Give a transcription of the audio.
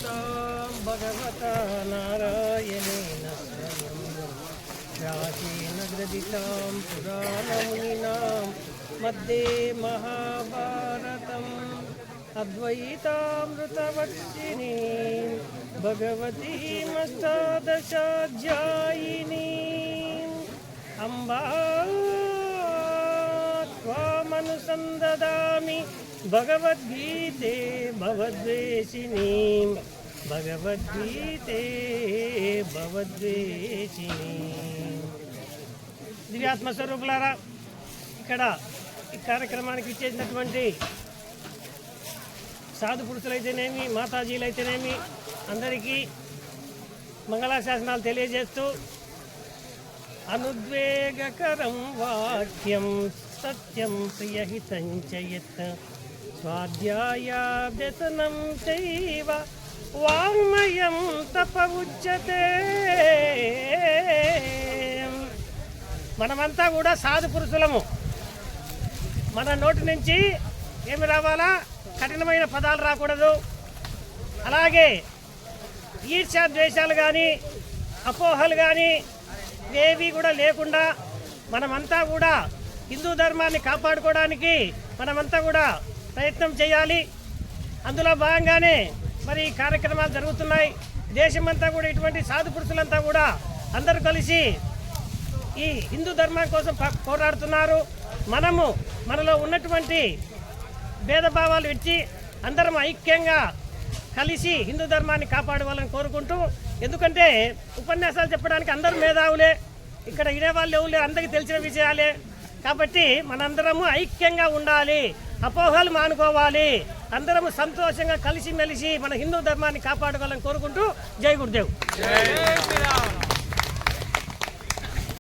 गीतां भगवता नारायणेन स्वयं व्यासेन ग्रथितां पुराणमुनिनां मध्ये महाभारतम् अद्वैतामृतवर्षिणीं भगवतीमष्टादशाध्यायिनीम् अम्बा त्वामनुसन्ददामि भगवद्गीते भवद्वेषिणीं भगवद्गीते भवद्वेषिणीं దివ్యాత్మ స్వరూపులారా ఇక్కడ ఈ కార్యక్రమానికి ఇచ్చేసినటువంటి సాధు పురుషులైతేనేమి మాతాజీలైతేనేమి అందరికీ మంగళాశాసనాలు తెలియజేస్తూ అనుద్వేగకరం వాక్యం సత్యం ప్రియహితం చయత్ స్వాధ్యాయాభ్యసనం చైవ వాంగ్మయం తప ఉచ్యతే. మనమంతా కూడా సాధు పురుషులము. మన నోటి నుంచి ఏమి రావాలా? కఠినమైన పదాలు రాకూడదు. అలాగే ఈర్ష్యాద్వేషాలు కానీ అపోహలు కానీ ఏవి కూడా లేకుండా మనమంతా కూడా హిందూ ధర్మాన్ని కాపాడుకోవడానికి మనమంతా కూడా ప్రయత్నం చేయాలి. అందులో భాగంగానే మరి కార్యక్రమాలు జరుగుతున్నాయి. దేశమంతా కూడా ఇటువంటి సాధు పురుషులంతా కూడా అందరూ కలిసి ఈ హిందూ ధర్మం కోసం పోరాడుతున్నారు. మనలో ఉన్నటువంటి భేదభావాలు ఇచ్చి అందరం ఐక్యంగా కలిసి హిందూ ధర్మాన్ని కాపాడుకోవాలని కోరుకుంటూ, ఎందుకంటే ఉపన్యాసాలు చెప్పడానికి అందరూ మేధావులే, ఇక్కడ వినేవాళ్ళు ఎవరు అందరికీ తెలిసిన విషయాలే. కాబట్టి మనందరము ఐక్యంగా ఉండాలి, అపోహలు మానుకోవాలి, అందరము సంతోషంగా కలిసిమెలిసి మన హిందూ ధర్మాన్ని కాపాడుకోవాలని కోరుకుంటూ జై గురుదేవ్.